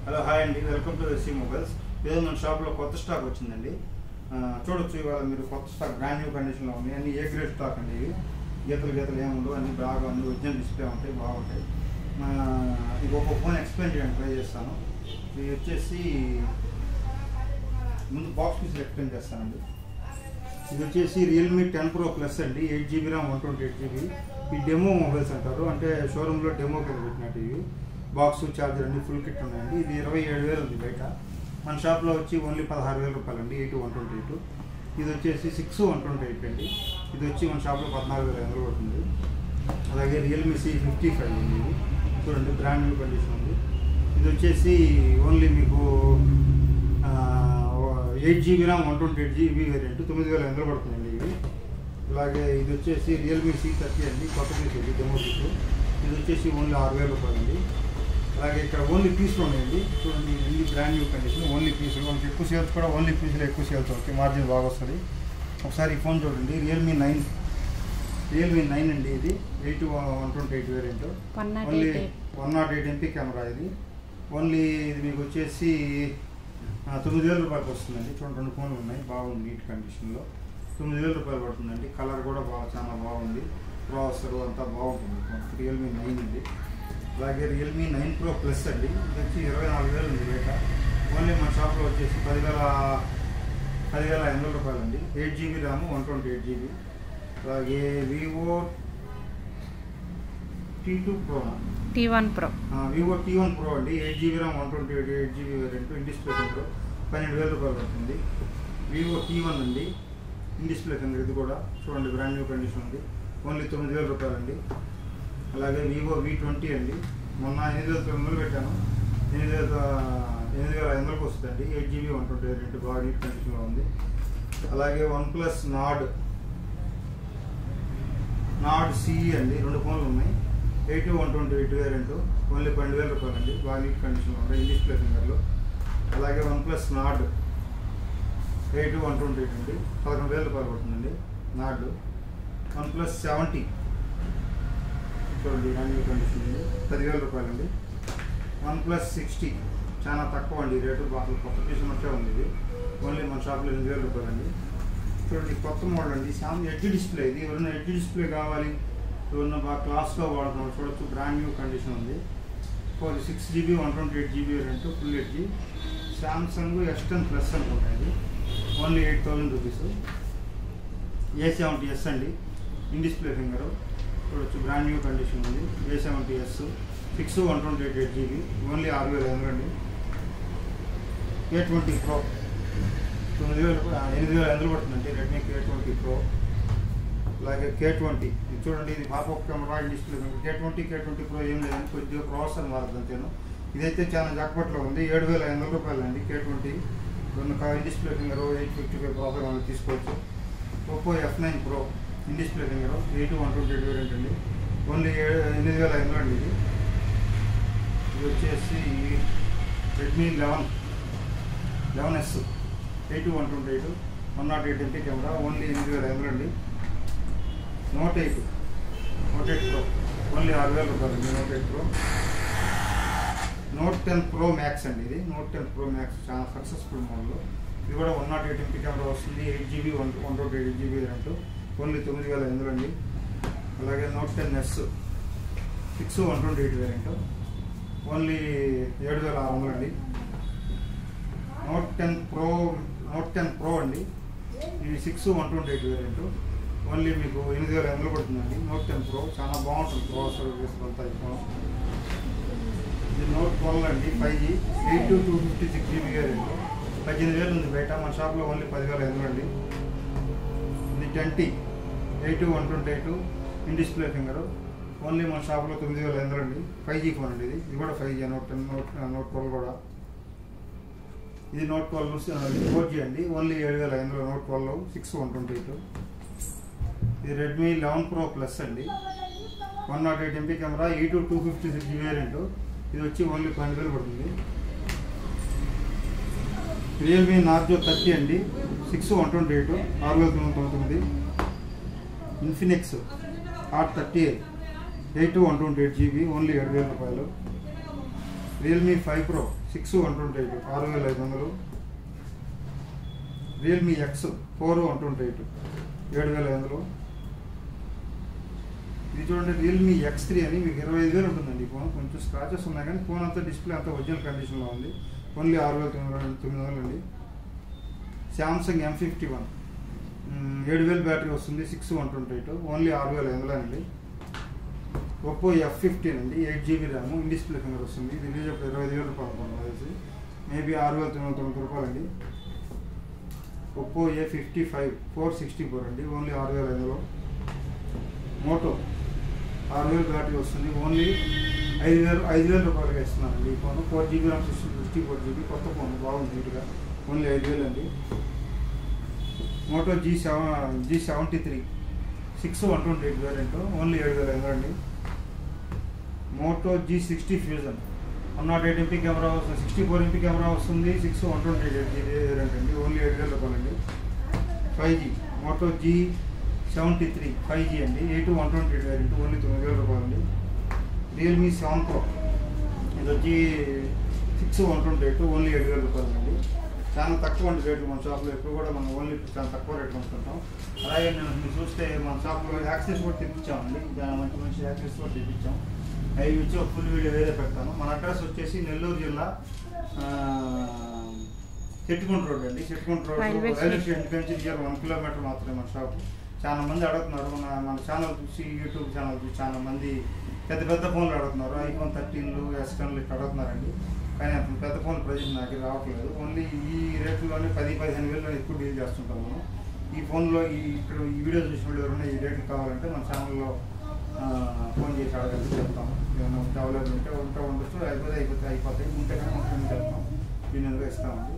Hello hi అండి, welcome to SC mobiles. ఈరోజు మన షాప్లో కొత్త స్టాక్ వచ్చిందండి. చూడొచ్చు, ఇవాళ మీరు కొత్త స్టాక్ బ్రాండ్ న్యూ కండిషన్లో ఉన్నాయి. అన్ని ఏ గ్రేడ్ స్టాక్ అండి. ఇవి గీతలు ఏముండవు, అన్ని బాగా అన్ని ఒరిజినల్ డిస్ప్లే ఉంటాయి, బాగుంటాయి. ఇది ఒక ఫోన్ ఎక్స్ప్లెయిన్ చేయడానికి ట్రై చేస్తాను. ఇది వచ్చేసి ముందు బాక్స్ పీస్ ఎక్స్ప్లెయిన్ చేస్తానండి. ఇది వచ్చేసి రియల్మీ 10 Pro Plus అండి, 8GB RAM 128GB. ఈ డెమో మొబైల్స్ అంటారు, అంటే షోరూంలో డెమో కింద పెట్టినట్టు. ఇవి బాక్స్ ఛార్జర్ అన్ని ఫుల్ కిట్ ఉన్నాయండి. ఇది 27,000 ఉంది బయట. మన షాప్లో వచ్చి ఓన్లీ 16,000 రూపాయలండి. 8/128. ఇది వచ్చేసి 6/128 అండి. ఇది వచ్చి మన షాప్లో 14,500 పడుతుంది. అలాగే రియల్మీ C55 ఉంది. ఇది చూడండి, బ్రాండ్ న్యూ కండిషన్ ఉంది. ఇది వచ్చేసి ఓన్లీ మీకు 8GB RAM 128GB వేరియంట్ 9,500 పడుతుందండి ఇవి. అలాగే ఇది వచ్చేసి రియల్మీ C30 అండి, కొత్త పీస్ ఇది డెమో పీస్. ఇది వచ్చేసి ఓన్లీ 6,000 రూపాయలండి. అలాగే ఇక్కడ ఓన్లీ పీస్లు ఉన్నాయండి. చూడండి, ఇది బ్రాండ్ న్యూ కండిషన్, ఓన్లీ పీసులు. మనకి ఎక్కువ సేల్స్ కూడా ఓన్లీ పీసులు ఎక్కువ సేల్స్ అవుతాయి, మార్జిన్ బాగా వస్తుంది. ఒకసారి ఈ ఫోన్ చూడండి, రియల్మీ 9 అండి. ఇది 8/128 వేరియంట్, ఓన్లీ 108 MP కెమెరా. ఇది ఓన్లీ ఇది మీకు వచ్చేసి 9,000 రూపాయలకు వస్తుందండి. చూడండి, 2 ఫోన్లు ఉన్నాయి, బాగుంది, నీట్ కండిషన్లో. 9,000 రూపాయలు పడుతుందండి. కలర్ కూడా చాలా బాగుంది, ప్రాసెసర్ అంతా బాగుంటుంది. రియల్మీ 9 ఉంది. అలాగే రియల్మీ 9 Pro Plus అండి. ఇది వచ్చి 24,000 ఉంది రేట. ఓన్లీ మన షాప్లో వచ్చేసి 10,500 రూపాయలండి. 8GB RAM 128GB. అలాగే Vivo T1 Pro Vivo T1 Pro అండి, 8GB RAM 128GB variant, in display finger 12,000 రూపాయలు పడుతుంది. వివో T1 అండి, ఇన్ డిస్ప్లే ఫింగర్. ఇది కూడా చూడండి, బ్రాండ్ న్యూ కండిషన్ ఉంది, ఓన్లీ 9,000 రూపాయలండి. అలాగే వివో V20 అండి, మొన్న 8,900 పెట్టాను, 8,500కి వస్తుందండి. 8GB 128 వేరియంట్, బాగా నీట్ కండిషన్లో ఉంది. అలాగే OnePlus Nord CE అండి, 2 ఫోన్లు ఉన్నాయి. 8/128 వేరియంట్, ఓన్లీ 12,000 రూపాయలండి, బాగా నీట్ కండిషన్లో ఉంటాయి, ఇన్ డిస్ప్లే ఫింగర్లో. అలాగే OnePlus Nord 8/128 అండి, 11,000 రూపాయలు పడుతుందండి. నార్డ్ OnePlus 70 చూడండి, న్యూ కండిషన్ ఉంది, 10,000 రూపాయలండి. OnePlus 60 చాలా తక్కువ అండి రేటు, బాగా కొత్త పీస్ ఉన్నట్టే ఉంది. ఇది ఓన్లీ మన షాప్లో 8,000 రూపాయలండి. చూడండి, కొత్త మోడల్ అండి, ఎడ్జ్ డిస్ప్లే. ఇది ఎవరైనా ఎడ్జ్ డిస్ప్లే కావాలి, ఎవరైనా బాగా క్లాస్గా వాడుతున్నాం, చూడొచ్చు, బ్రాండ్ న్యూ కండిషన్ ఉంది. 6GB 128GB variant, full edge. Samsung S10 Plus అనుకుంటాయి, ఇది ఓన్లీ 8,000 రూపీస్. A70s అండి, ఇన్ డిస్ప్లే ఫింగర్. చూడొచ్చు, బ్రాండ్ న్యూ కండిషన్ ఉంది. A70s 6/128GB, ఓన్లీ 6,500 అండి. K20 Pro 8,500 పడుతుందండి, రెడ్మీ K20 Pro. అలాగే K20 ఇది చూడండి, ఇది popup camera, in display finger. K20 Pro ఏం లేదండి, కొద్దిగా ప్రాసెసర్ మారుతుంది అంతేను. ఇదైతే చాలా జాక్పట్లో ఉంది, 7,500 రూపాయలండి. K20 in display finger, 855 processor మనం తీసుకోవచ్చు. Oppo F9 Pro in display finger, 8/128 variant అండి, ఓన్లీ 8,500 అండి. ఇది వచ్చేసి Redmi 11S 8/128 108 MP camera, only 8,500 అండి. Note 8 Pro ఓన్లీ 6,000 రూపాయలు అండి. Note 8 Pro. Note 10 Pro Max అండి, ఇది Note 10 Pro Max చాలా సక్సెస్ఫుల్ మోడల్. ఇది కూడా 108 MP కెమెరా వస్తుంది, 8GB 128GB వేరియంట్, ఓన్లీ 9,500 అండి. అలాగే Note 10S 6/128 వేరియంట్, ఓన్లీ 7,600 అండి. Note 10 Pro అండి, ఇది 6/128 వేరియంట్, ఓన్లీ మీకు 8,500 పడుతుందండి. Note 10 Pro చాలా బాగుంటుంది, ప్రాసెసర్ అంతా. ఇది Note 12 అండి, 5G 8/256GB వేరియంట్, 18,000 ఉంది బయట. మన షాప్లో ఓన్లీ 10,500 అండి. ఇది 10T 8/128 in display finger, only మన షాప్లో 9,500 అండి. 5G ఫోన్ అండి, ఇది కూడా 5G. Note 12 కూడా. ఇది Note 12 4G అండి, ఓన్లీ 7,500. Note 12 6/128. ఇది రెడ్మీ 11 Pro Plus అండి, 108 MP కెమెరా, 8/256GB వేరియంట్, ఇది వచ్చి ఓన్లీ 12,000 పడుతుంది. రియల్మీ నార్జో 30 అండి, 6/128 6,999. Infinix Hot 38 8/128GB, ఓన్లీ 7,000 రూపాయలు. Realme 5 Pro 6 128 6500. Realme X 4 128 7500. ఇది చూడండి రియల్మీ X3 అని మీకు 25,000 ఉంటుందండి. ఫోన్ కొంచెం స్క్రాచెస్ ఉన్నాయి కానీ ఫోన్ అంతా డిస్ప్లే అంతా ఒరిజినల్ కండిషన్లో ఉంది. ఓన్లీ 6,900 అండి. శాంసంగ్ M51 7,000 బ్యాటరీ వస్తుంది. 6 128 ఓన్లీ 6,500 అండి. ఒప్పో F15 అండి 8GB RAM in display finger వస్తుంది. ఇది రిలీజ్ అప్పుడు 25,000 రూపాయలు అనుకున్నాను తెలిసి, మేబీ 6,990 రూపాయలు అండి. ఒప్పో A55 464 అండి ఓన్లీ 6,500. మోటో 6,000 బ్యాటరీ వస్తుంది. ఓన్లీ 5,000 రూపాయలుగా ఇస్తున్నానండి. ఈ ఫోన్ 4GB ర్యామ్ 64GB కొత్త ఫోన్ బాగుంది నీట్గా. ఓన్లీ 5,000 అండి. మోటో G73 6 128 వేరియంట్ ఓన్లీ 7,500 అండి. Moto G60 fusion 108 MP camera వస్తుంది, 64 MP కెమెరా వస్తుంది. 6 128 వేరియంట్ అండి ఓన్లీ 7,000 రూపాయలు అండి. 5G మోటో G73 5G అండి 8 128 వేరియంట్ ఓన్లీ 9,000 రూపాయలు అండి. రియల్మీ 7 Pro ఇది వచ్చి 6 128 ఓన్లీ 7,000 రూపాయలు అండి. చాలా తక్కువ అండి రేట్లు మన షాప్లో. ఎప్పుడు కూడా మనం ఓన్లీ చాలా తక్కువ రేట్లు ఉంటుంటాం. అలాగే మీరు చూస్తే మన షాప్లో యాక్సెస్ కూడా తెప్పించామండి. మంచి మంచి యాక్సెస్ కూడా తెప్పించాం. అవి వచ్చి ఒక ఫుల్ వీడియో వేరే పెడతాను. మన అడ్రస్ వచ్చేసి నెల్లూరు జిల్లా చెట్టుకుంట రోడ్ అండి. చెట్టుకుంట రోడ్ రైల్వే స్టేషన్ నుంచి 1 కిలోమీటర్ మాత్రమే మన షాపు. చాలా మంది అడుగుతున్నారు మన ఛానల్ చూసి, యూట్యూబ్ ఛానల్ చూసి చాలా మంది పెద్ద పెద్ద ఫోన్లు అడుగుతున్నారు. ఐఫోన్ 13లు S10లు ఇట్లా అడుగుతున్నారండి. కానీ అప్పుడు పెద్ద ఫోన్ ప్రజెంట్ నాకు రావట్లేదు. ఓన్లీ ఈ రేట్లోనే 10-15 వేలలో ఎక్కువ డీల్ చేస్తుంటాం మనం. ఈ ఫోన్లో ఇక్కడ ఈ వీడియో చూసిన వాళ్ళు ఎవరైనా ఈ రేట్లు కావాలంటే మన ఛానల్లో ఫోన్ చేసి అడగండి, చెప్తాము. ఏమైనా అవైలబుల్ ఉంటే ఉండొచ్చు, అయిపోతాయి. ఉంటే కానీ మనం చెప్తాం, దీని ఇస్తామండి.